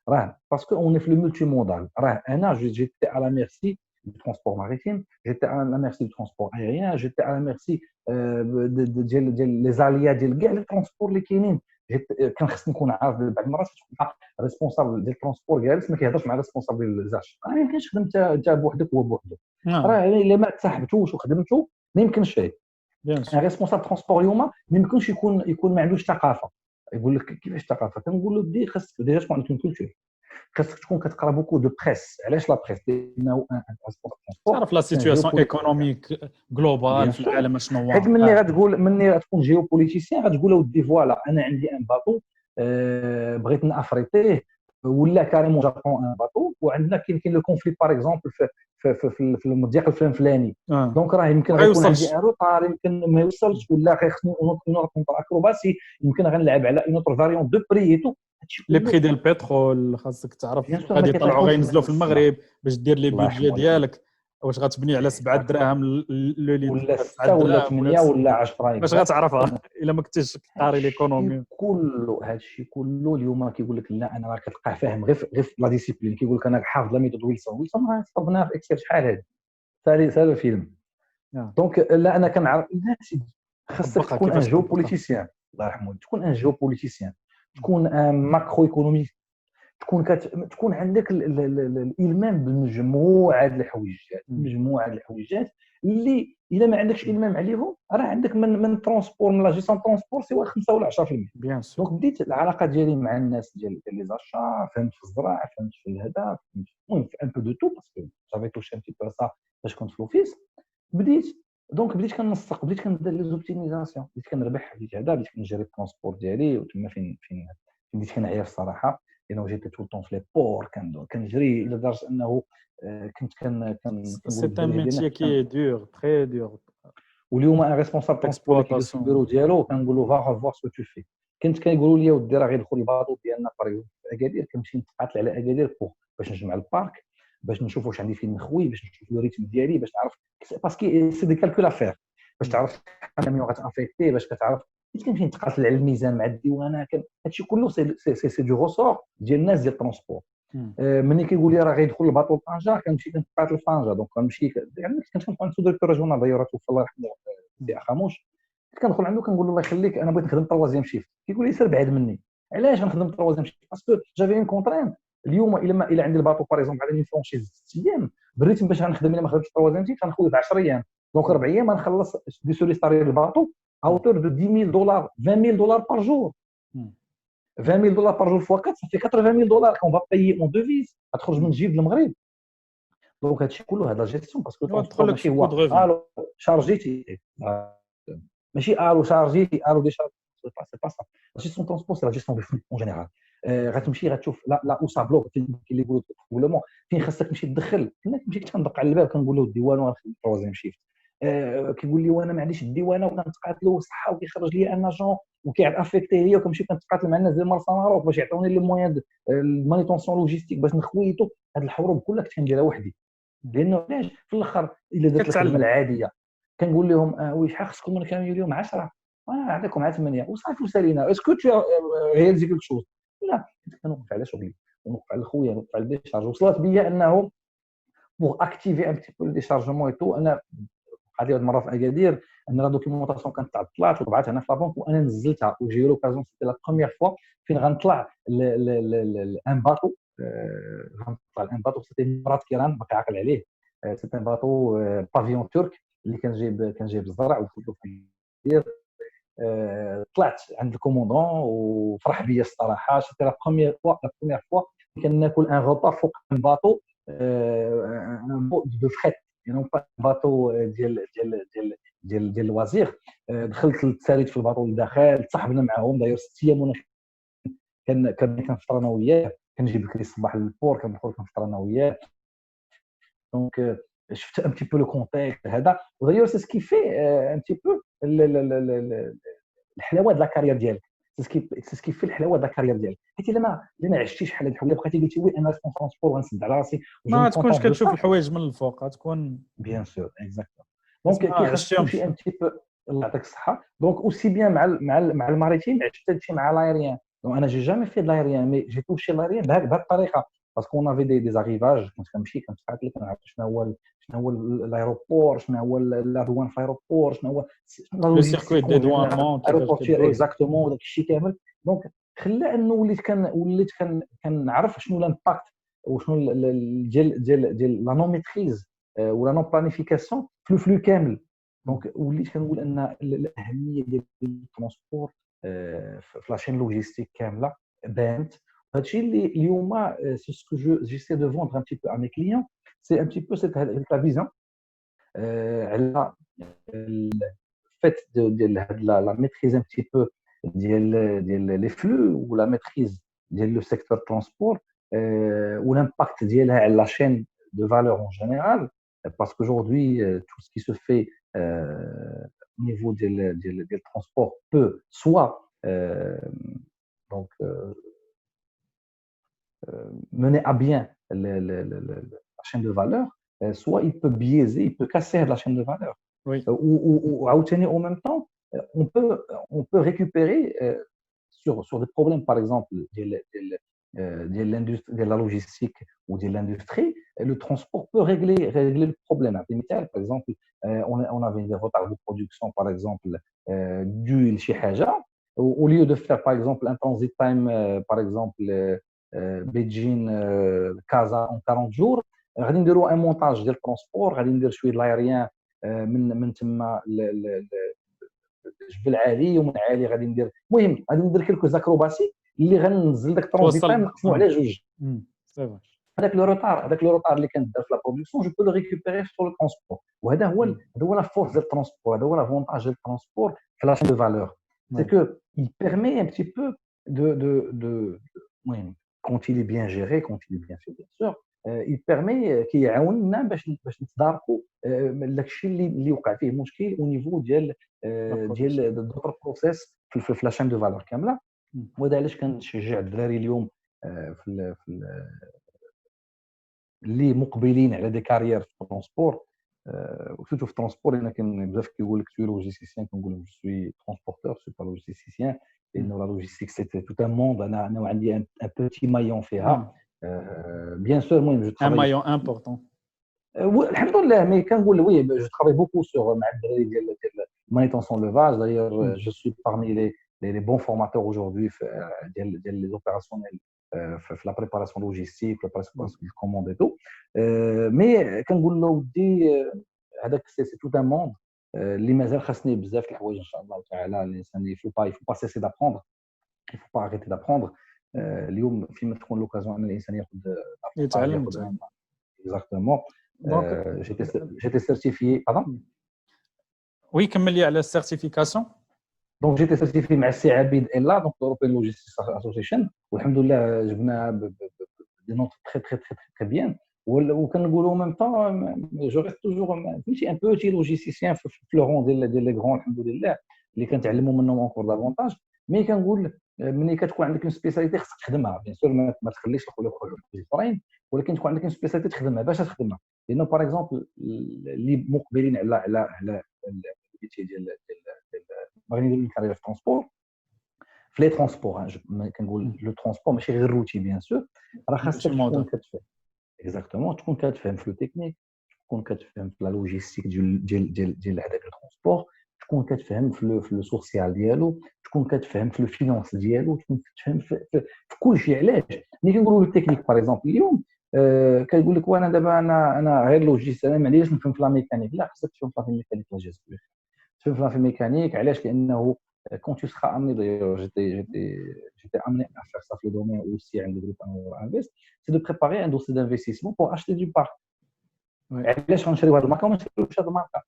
راه باسكو اون في لو مولتي مودال. راه انا جيتي على ميرسي du transport maritime, j'étais à la merci du transport aérien, j'étais à la merci ديال لي زاليا ديال كاع لي ترونسبور اللي كاينين. كان خصني نكون عارف بعض المرات تكون ريسبونسابل ديال الترونسبور جالس ما كيهضرش مع ريسبونسابل ديال الزاش. ما يمكنش خدمت انت بوحدك هو بوحدو، راه الا ما تصاحبتوش وخدمتو ما يمكنش شي. ريسبونسابل ترونسبور اليوم ما يمكنش يكون ما عندوش ثقافه. يقول لك كيفاش ثقافه؟ كنقول له بدي خاصك ديجا تكون عندك كولتور، خاصك تكون كتقرا بوكو دو بريس. علاش لا بريس؟ لانه تعرف لا سيتوياسيون ايكونوميك جلوبال في العالم شنو هو. حيت مني غتقول جيوبوليتيسيان غتقول ودي فوالا انا عندي ان باطو بغيت نافريطيه، ولا كاريمون جابون ان باطو، وعندنا كاين لو كونفلي باغ اكزومبل في المضيق الفلاني. دونك راه يمكن غيكون عندي ان روطار، يمكن ما يوصلش، ولا خصني اون كونتر اكروباسي، يمكن غنلعب على اون اوتر فاريون دو بري تو. لي بري ديال البترول خاصك تعرف غادي يطلعوا غينزلوا في المغرب باش دير لي بيدجي ديالك، واش غتبني على 7 دراهم لو ليتر ولا 6 ولا 8 ولا 10 باش غتعرفها الا ما كنتيش قاري ليكونومي. كله هادشي كله اليوم كيقول لك لا انا راه كتلقاه فاهم غير لا ديسيبلين. كيقول لك انا حافظ لا ميثود ويلسون راه صبناها في اكثر شحال هادي سال الفيلم. دونك لا انا كنعرف لا سيدي، خاصك تكون ان جو بوليتيسيان، الله يرحمه، تكون ان جو بوليتيسيان، تكون ان ماكرو ايكونومي، تكون عندك الالمام بمجموعه الحويجات اللي الا ما عندكش المام عليهم راه عندك من ترونسبور، من لا جيستون ترونسبور سوا 5 ولا 10%. دونك بديت العلاقه ديالي مع الناس ديال لي زاشا، فهمت في الزراعه، فهمت في الهدف، المهم في ان بو دو تو باسكو جافي توشي ان تي بو سا باش كنت في لوفيس. بديت كنسق، بديت كندير لي زوبتيميزاسيون، بديت كنربح، بديت كنجري الترونسبور ديالي. وتما فين بديت كنعيا الصراحه، لانه جيت تو طون في لي بور كنجري لدرجه انه كنت سي ان ميتي كي دور تري دور. واليوم انا ريسبونسابل ترونسبور اللي كيدوز في البيرو ديالو كنقول له فا ريفوار سو تو في. كنت كيقولوا لي ودي راه غيدخل الباطو ديالنا في اكادير، كنمشي نتقاتل على اكادير باش نجمع البارك، باش نشوف واش عندي فين نخوي، باش نشوف لو ريتم ديالي، باش نعرف باسكو سي دي كالكول افير، باش تعرف شحال مليون غتافيكتي، باش كتعرف كنمشي نتقاتل على الميزان مع الديوانه. هادشي كله سي دو غوسور ديال الناس ديال الترونسبور. ملي كيقول لي راه غيدخل الباطو طنجه كنمشي كنتقاتل طنجه. دونك كنمشي يعني كنت كنكون عند ديريكتور ريجونال دايره توفى الله يرحمه سي خاموش، كندخل عنده كنقول له الله يخليك انا بغيت نخدم طروازيام شيفت. كيقول لي سير بعيد مني. علاش غنخدم طروازيام شيفت؟ باسكو جافي اون كونترين اليوم الا عندي الباطو باغ اكزومبل على فرونشيز 6 ايام بالريتم باش غنخدم الا ما خدمتش طروازيام شيفت غنخوي في 10 ايام. دونك 4 ايام غنخلص دي سولي ستاري الباطو اوتور دو 10000 دولار 20000 دولار بار جور. 20000 دولار بار جور فوا 4 صافي 80000 دولار كون فا بايي اون دوفيز غتخرج من جيب المغرب. دونك هادشي كله هاد لا جيستيون باسكو ماشي هو الو شارجيتي ماشي الو شارجيتي الو دي شارج سي با سا. لا جيستيون ترونسبور سي لا جيستيون دو فلو اون جينيرال. غتمشي غتشوف لا او سابلوك اللي يقولوا بروبليمون فين خاصك تمشي تدخل. كنا كنمشي كندق على الباب كنقول له الديوان ونخدم تروازيام شيفت. كيقول لي وانا ما عنديش الديوانه وكنتقاتلوا صحه وكيخرج لي ان اجون وكيعاد افيكتي هي وكنمشي كنتقاتل مع الناس ديال مرسى ماروك باش يعطوني لي مويان المانيتونسيون لوجيستيك باش نخويتو. هاد الحروب كلها كنت كنديرها وحدي لانه علاش في الاخر الا درت الخدمه العاديه كنقول لهم وي شحال خصكم انا كامل اليوم 10 وانا نعطيكم مع 8 وصافي وسالينا اسكو هي ديك الشوز. لا كنت كنوقف على شغلي ونوقف على خويا ونوقف على الديشارج. وصلت بيا انه بوغ اكتيفي ان بتي بو ديشارجمون اي تو انا قعد لي مره في اكادير ان لا دوكيومونطاسيون كانت طلعت وطبعتها هنا في لابونك وانا نزلتها وجي لوكازيون سيتي لا بروميير فوا فين غنطلع ان باطو. غنطلع الان باطو سيتي مرات كيران باقي عاقل عليه. سيتي باطو بافيون ترك اللي كان جايب الزرع ودخلت في الدير. طلعت عند الكوموندون وفرح بيا الصراحه. سيتي لا بروميير فوا كناكل ان غوطا فوق ان باطو دو فريت يعني باطو ديال الوزير. دخلت للتساليت في الباطو لداخل تصاحبنا معاهم داير 6 ايام وانا كنفطر انا وياه. كنجيب بكري الصباح للبور كندخل كنفطر انا وياه. دونك شفت ان تي بو لو كونتيكست هذا. وداير سي سكي في ان تي بو الحلاوه د لا كارير ديالك سي سكي في الحلاوه دا كارير ديالك، حيت الا ما عشتيش بحال هاد الحاجه بقيتي قلتي وي انا في ترونسبور غنسد على راسي ما تكونش كتشوف الحوايج من الفوق، تكون بيان سور اكزاكتومون. دونك ما كيخاص تمشي ان بتي بو. الله يعطيك الصحه. دونك اوسي بيان مع الماريتيم عشت هادشي مع لايريان. دونك انا جي جامي في لايريان مي جي توشي لايريان بهاد الطريقه باسكو اون افي دي زاريفاج. كنت كنمشي كنتحرك كنعرف شنو هو الايروبور، شنو هو لا دوان في الايروبور، شنو هو لو سيركوي دي دوانمون كيفاش كيفاش اكزاكتومون داك الشيء كامل. دونك خلى انه وليت كنعرف شنو الامباكت وشنو ديال لا نون ميتريز ولا نون بلانيفيكاسيون في الفلو كامل. دونك وليت كنقول ان الاهميه ديال الترونسبور في لاشين لوجيستيك كامله بانت. هادشي اللي اليوم سي سكو جيسي دو فوندر ان بتي بو ا مي كليون، سي ان بتي بو سيت لا فيزيون على الفيت ديال هاد لا ميتريز ان بتي بو ديال لي فلو ولا ميتريز ديال لو سيكتور ترونسبور والامباكت ديالها على لا شين de valeur en général, parce qu'aujourd'hui, tout ce qui se fait au niveau des transports peut soit donc, mener à bien la chaîne de valeur, soit il peut biaiser, il peut casser la chaîne de valeur. Oui. Ou en même temps, on peut récupérer sur des problèmes, par exemple, de la logistique ou de l'industrie, le transport peut régler le problème. Par exemple, on avait des retards de production, par exemple, dû à chez Haja. Au lieu de faire, par exemple, un transit time, par exemple, Beijing, Casa en 40 jours, غادي نديروا un montage ديال الترونسبور، غادي ندير شويه د l'aérien من تما الجبل عالي، ومن عالي غادي ندير، المهم غادي ندير كلكو زاكروباسي اللي غنزل داك الترونزيت تايم نقسمو على جوج. هذاك لو روتار اللي كندير في لا برودكسيون جو بو لو ريكوبيري في لو ترونسبور. وهذا هو لا فورس ديال الترونسبور، هذا هو لافونتاج ديال الترونسبور في لا شين دو فالور. سي كو il permet un petit peu de المهم quand il est bien géré, quand il est bien fait bien sûr, il permet كيعاوننا باش نتداركوا داكشي اللي وقع فيه مشكل او نيفو ديال دوطر بروسيس في لا شين دو فالور كامله. وهذا علاش كنشجع الدراري اليوم في اللي مقبلين على دي كارير في الترونسبور وسورتو في الترونسبور. انا كان بزاف كيقول لك سوي لوجيستيسيان، كنقول لهم جو سوي ترونسبورتور سوي با لوجيستيسيان، لانه لا لوجيستيك سي توت ان موند. انا عندي ان بوتي مايون فيها بيان سور. المهم جو ان مايون امبورطون الحمد لله. مي كنقول وي جو ترافاي بوكو سور مع الدراري ديال مانيتونسيون لوفاج. داير جو سوي بارمي les bons formateurs aujourd'hui ديال les opérationnels في la préparation logistique, la préparation de commande et tout. مي كنقول له ودي هذاك سي توت ان موند اللي مازال خاصني بزاف د الحوايج ان شاء الله تعالى. الانسان يفو با سيسي دابروندر، يفو با اريتي دابروندر. اليوم فيما تكون لوكازيون ان الانسان يتعلم اكزاكتومون. جيتي سيرتيفيي باردون. وي كمل لي على السيرتيفيكاسيون. دونك جيتي سيرتيفي مع السي عبيد الا دونك اوروبيان لوجيستيك اسوسيشن، والحمد لله جبنا دي نوت تري تري تري تري بيان. وكنقولوا ميم طون جو ريست توجور فهمتي ان بوتي لوجيستيسيان في لو رون ديال لي غرون الحمد لله اللي كنتعلموا منهم اونكور دافونتاج. مي كنقول ملي كتكون عندك اون سبيساليتي خصك تخدمها بيان سور، ما تخليش يخرجوا اخرين، ولكن تكون عندك اون سبيساليتي تخدمها باش تخدمها. لانه باغ اكزومبل اللي مقبلين على الميتي ديال باغيين يديروا كارير في الترونسبور في لي ترونسبور. كنقول لو ترونسبور ماشي غير روتي بيان سور، راه خاصك تكون كتفهم اكزاكتومون، تكون كتفهم في لو تكنيك، تكون كتفهم في لا لوجيستيك ديال هذاك الترونسبور، تكون كتفهم في لو سوسيال ديالو، تكون كتفهم في لو فينانس ديالو، تكون كتفهم في كل شيء. علاش ملي كنقولوا لو تكنيك باغ اكزومبل اليوم كيقول لك وانا دابا انا غير لوجيست، انا ما عنديش نفهم في لا ميكانيك. لا، خاصك تفهم في لا ميكانيك لا جيست تفهم في الميكانيك. علاش؟ لانه quand tu seras amené, d'ailleurs j'étais amené à faire ça في le domaine aussi عند groupe Invest, c'est de préparer un dossier d'investissement pour acheter du parc. علاش غنشريو هذه الماركه وما نشريوش هذه الماركه؟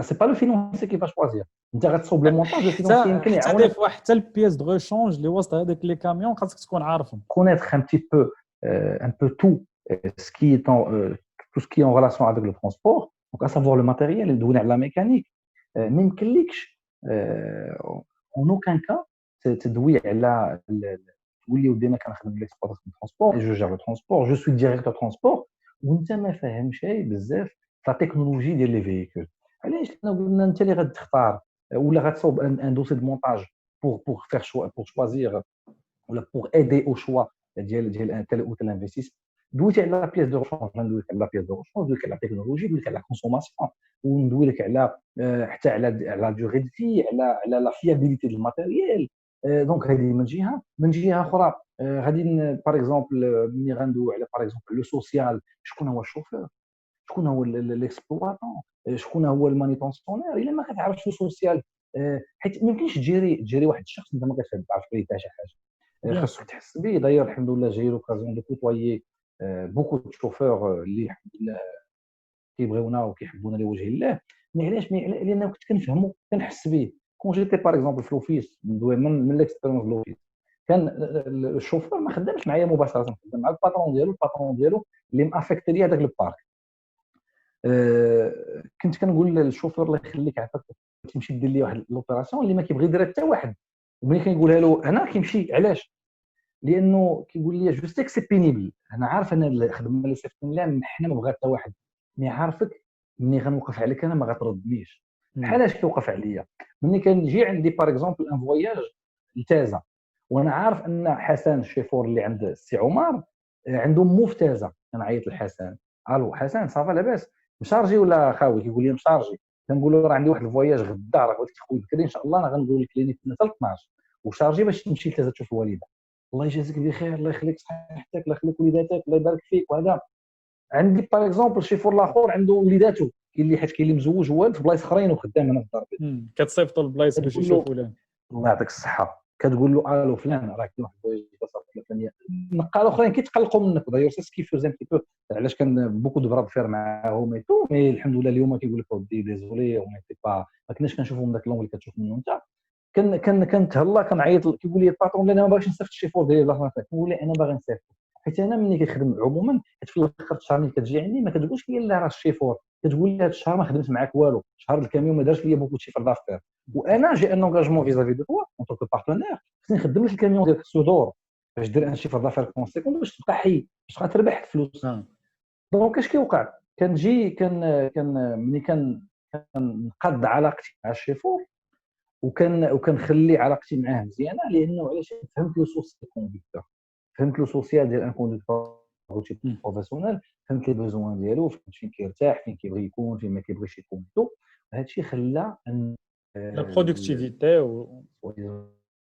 سي با لو فينونسي كي فاش شوازير، انت غتصوب لو مونطاج. الفينونسي يمكن يعاونك حتى البياس دو ريشونج اللي وسط هذاك لي كاميون خاصك تكون عارفهم. connaître un peu tout ce qui est tout ce qui est en relation avec le transport, donc à savoir le matériel, ندوي على la mécanique. ما يمكنلكش en aucun cas تدوي على تولي ودينا كنخدم ليكسبلوطاسيون ترونسبور جو جير لو ترونسبور جو سوي ديريكتور ترونسبور وانت ما فاهمش بزاف لا تكنولوجي ديال لي فييكول. علاش حنا قلنا انت اللي غتختار ولا غتصوب ان دوسي دو مونتاج pour faire pour choisir ولا pour aider au choix ديال un tel ou tel investissement. دويت على لا بياس دو ريشونج، ندوي على لا بياس دو ريشونج، دويت على لا تكنولوجي، دويت على لا كونسوماسيون، وندوي لك على حتى على ديغي دو في، على لا فيابيليتي ديال الماتيريال. دونك هذه من جهه اخرى غادي باغ اكزومبل ملي غندوي على باغ اكزومبل لو سوسيال، شكون هو الشوفور، شكون هو ليكسبلواتون، شكون هو المانيتونسيونير. الا ما كتعرفش لو سوسيال، حيت ما يمكنش تجيري واحد الشخص انت ما كتعرف به حتى شي حاجه، خاصك تحس به. داير الحمد لله جاي لوكازيون دو كوتويي بوكو دو شوفور اللي الحمد لله كيبغيونا وكيحبونا لوجه الله. مي علاش؟ لان كنت كنفهمو كنحس به. كون جيتي باغ اكزومبل في لوفيس، ندوي من ليكسبيريونس دو لوفيس، كان الشوفور ما خدامش معايا مباشره، خدام مع الباترون ديالو اللي مافيكتي ليا داك البارك. كنت كنقول للشوفور الله يخليك عافاك تمشي دير لي واحد لوبيراسيون اللي ما كيبغي يديرها حتى واحد، وملي كنقولها له انا كيمشي. علاش؟ لانه كيقول لي جو سيك سي بينيبل، انا عارف ان الخدمه اللي صيفطني لها حنا ما بغات حتى واحد، مي عارفك ملي غنوقف عليك انا ما غتردنيش. بحال اش كيوقف عليا ملي كنجي عندي باغ اكزومبل ان فواياج لتازا، وانا عارف ان حسن الشيفور اللي عند السي عمر عنده مو في تازا. كنعيط لحسن، الو حسن صافا لاباس مشارجي ولا خاوي؟ كيقول لي مشارجي. كنقول له راه عندي واحد الفواياج غدا، راه بغيتك تخوي بكري ان شاء الله، انا غنقول لك ليني حتى 12 وشارجي باش تمشي لتازا تشوف الوالده. الله يجازيك بخير، الله يخليك صحتك، الله يخليك وليداتك، الله يبارك فيك. وهذا عندي باغ اكزومبل شيفور الاخر عنده وليداتو، كاين اللي حيت كاين اللي مزوج والد في بلايص اخرين وخدام هنا في الدار، كتصيفطوا البلايص باش يشوفوا له. الله يعطيك الصحه. كتقول له الو فلان راه كاين واحد الفواياج صافي الفلانيه، نقال اخرين كيتقلقوا منك. داير سي سكي فوز ان بي بو، علاش كان بوكو دو براد فير معاهم اي تو، مي الحمد لله اليوم كيقول لك ودي ديزولي وما تي با، ما كناش كنشوفهم داك اللون اللي كتشوف منه انت. كنتهلا كنعيط، كيقول لي الباترون لا انا ما باغيش نصيفط الشيفور ديالي الله يخليك. كنقول لي انا باغي نصيفط، حيت انا ملي كنخدم عموما حيت في الاخر الشهر ملي كتجي عندي ما كتقولش لي لا راه الشيفور، كتقول لي هذا الشهر ما خدمت معاك والو، شهر الكاميون ما دارش ليا بوكو شيفر دافير، وانا جي ان انغاجمون فيزافي دو توا اون طونك بارتنير، خصني نخدم لك الكاميون ديالك خصو يدور باش دير ان شيفر دافير كونسيكون باش تبقى حي، باش تبقى تربح الفلوس. دونك اش كيوقع؟ كنجي ملي كنقاد علاقتي مع الشيفور وكنخلي علاقتي معاه مزيانه، لانه علاش؟ فهمت لو سوسيال كونديكتور، فهمت لو سوسيال ديال ان كونديكتور بروفيسيونيل، فهمت لي بوزوان ديالو، فهمت فين كيرتاح، فين كيبغي يكون، فين ما كيبغيش يكون. هذا الشيء خلى ان لا برودكتيفيتي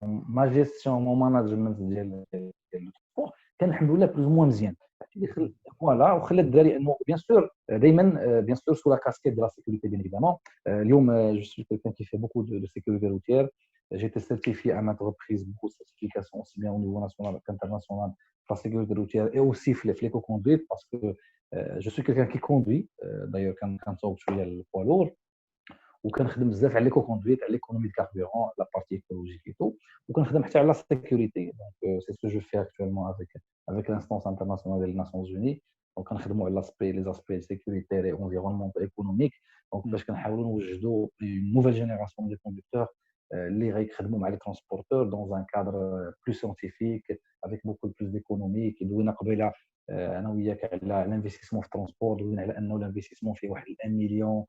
ما جيستيون مو ماناجمنت ديال الترونسبور كان الحمد لله بلوز موان مزيان. فوالا وخلى الدراري انه بيان سور دائما بيان سور سو لا كاسكيت دو لا سيكوريتي بيان ايفيدامون. اليوم جو سوي كيلكان كي في بوكو دو سيكوريتي روتيير، j'ai été certifié à maintes reprises, beaucoup de certifications aussi bien au niveau national qu'international pour la sécurité routière et aussi l'éco-conduite parce que je suis quelqu'un qui conduit d'ailleurs quand on suis le poids lourd وكنخدم بزاف على ليكو كوندويت على ليكونومي دو كاربورون لا بارتي ايكولوجيك اي تو وكنخدم حتى على لا سيكوريتي دونك سي سو جو في اكطوالمون افيك لانستونس انترناسيونال ديال الناسيونز يوني دونك كنخدموا على لي زاسبي سيكوريتير اي انفيرونمونتال ايكونوميك دونك باش كنحاولوا نوجدوا اون نوفيل جينيراسيون دي كوندكتور اللي غيخدموا مع لي ترونسبورتور دون ان كادر بلو سيانتيفيك افيك بوكو بلوس ديكونومي. دوينا قبيله انا وياك على الانفستيسمون في الترونسبور، دوينا على انه الانفستيسمون فيه واحد 1 مليون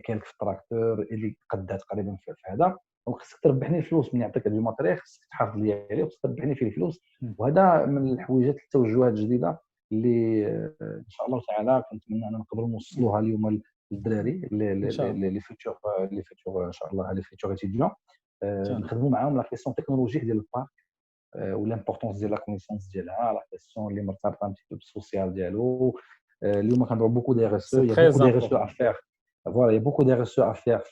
كالك في التراكتور اللي قدها تقريبا في هذا. دونك خصك تربحني الفلوس من يعطيك هذا الماتريال، خصك تحافظ لي عليه وخصك تربحني فيه الفلوس. وهذا من الحويجات التوجهات الجديده اللي ان شاء الله تعالى كنتمنى ان نقدروا نوصلوها اليوم للدراري لي فيتور ان شاء الله لي فيتور اتيديون نخدموا معاهم لا كيسيون تكنولوجيك ديال البارك والامبورطونس ديال لا كونيسونس ديالها، لا كيسيون اللي مرتبطه ان بي بالسوسيال ديالو. اليوم كنهضروا بوكو دي RSE، il y a beaucoup de RSE à faire. Voilà, il y a beaucoup de RSE à faire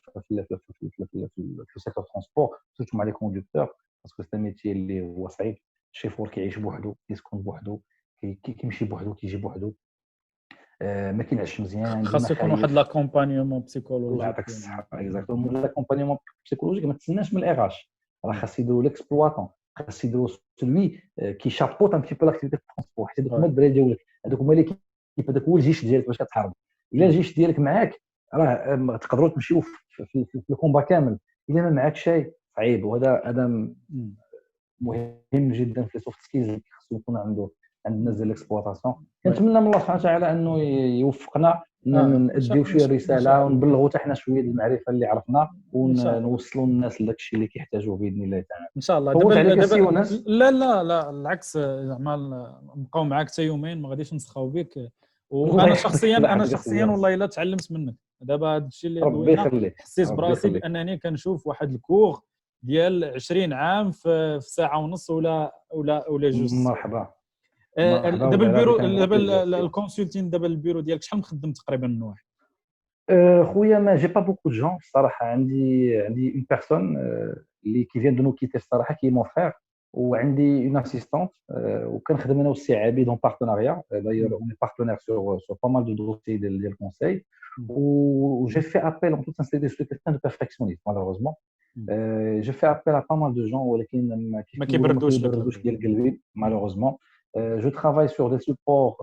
في السيكتور ترونسبور surtout مع لي كوندكتور باسكو سي ميتي اللي هو صعيب. الشيفور كيعيش بوحدو، كيسكن بوحدو، كيمشي بوحدو، كيجي بوحدو، ما كينعش مزيان، خاص يكون واحد لاكومبانيومون بسيكولوجيك. الله يعطيك الصحه اكزاكتومون لاكومبانيومون بسيكولوجيك ما تسناش من الاغاش، راه خاص يديروا ليكسبلواتون، خاص يديروا سلوي كي شابوط ان بتي بو لاكتيفيتي ترونسبور حيت هذوك هما الدراري ديالك، هذوك هما اللي كيف هذاك هو الجيش ديالك باش كتحارب. الا الجيش ديالك معاك راه تقدروا تمشيو في الكومبا كامل، الا ما معاك شيء صعيب. وهذا مهم جدا في سوفت سكيلز اللي خصو يكون عند الناس ديال الاكسبلوطاسيون. كنتمنى من الله سبحانه وتعالى انه يوفقنا ناديو شي رساله ونبلغوا حتى حنا شويه المعرفه اللي عرفنا ونوصلوا الناس لداك الشيء اللي كيحتاجوه باذن الله تعالى ان شاء الله. دابا لا لا لا العكس، زعما نبقاو معاك حتى يومين ما غاديش نسخاو بك. وانا شخصيا والله الا تعلمت منك دابا هذا الشيء اللي دوينا، حسيت براسي بانني كنشوف واحد الكور ديال 20 عام في ساعه ونص ولا جوج. مرحبا. دابا البيرو، دابا الكونسلتين، دابا البيرو ديالك شحال مخدم تقريبا من واحد؟ خويا ما جي با بوكو دو جون الصراحه. عندي اون بيرسون اللي كي فيان دو نو كيتي الصراحه كي مون فخير، وعندي اون اسيستانت وكنخدم انا والسي عبيد اون بارتناريا. داير اون بارتنير سور با مال دو دوسي ديال الكونساي. وجي في ابيل اون توت سانسيتي سو كيلكان دو بيرفكسيونيست مالوروزمون. جي في ابيل ا با مال دو جون ولكن ما كيبردوش ديال قلبي مالوروزمون. جو ترافاي سور دي سوبور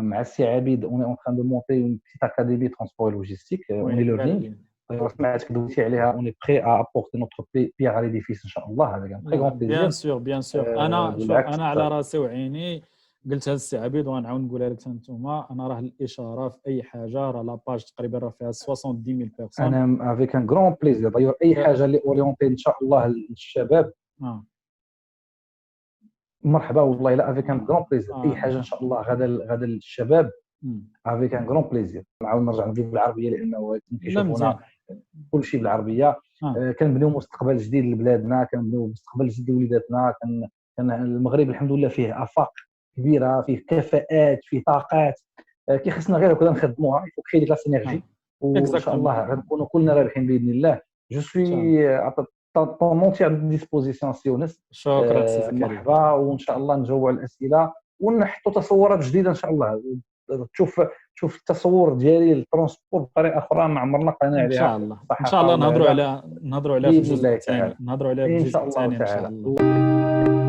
مع السي عبيد. اون اون تران دو مونتي اون بيتيت اكاديمي ترونسبور لوجيستيك اوني ليرنينغ. سمعتك دويتي عليها. اوني بري ا ابورتي نوتر بيير على ليديفيس ان شاء الله. هذا كان تري غون بليزير. بيان سور. انا على راسي وعيني قلت هذا السي عبيد وغنعاود نقولها لك انتوما. انا راه الاشاره في اي حاجه، راه لاباج تقريبا راه فيها 70000 بيرسون. انا افيك ان غران بليزير. دايور اي حاجه اللي اورينتي ان شاء الله للشباب مرحبا والله. لا افيك ان غران بليزير. اي حاجه ان شاء الله غدا للشباب افيك ان غران بليزير. نعاود نرجع نجيب بالعربيه لانه كيشوفونا كل شيء بالعربيه. كنبنيو مستقبل جديد لبلادنا، كنبنيو مستقبل جديد لوليداتنا. كان المغرب الحمد لله فيه افاق كبيره، فيه كفاءات، فيه طاقات كي خصنا غير هكذا نخدموها. يفوك كاين ديك لا سينيرجي وان شاء الله غنكونوا كلنا رابحين باذن الله. جو سوي طون اونتيير ديسبوزيسيون سيونس. شكرا سي زكريا. مرحبا. وان شاء الله نجاوبوا على الاسئله ونحطوا تصورات جديده ان شاء الله. تشوف التصور ديالي للترونسبور بطريقه اخرى ما عمرنا قلنا عليها. ان شاء الله نهضروا عليها في الجزء الثاني. نهضروا عليها في الجزء الثاني ان شاء الله.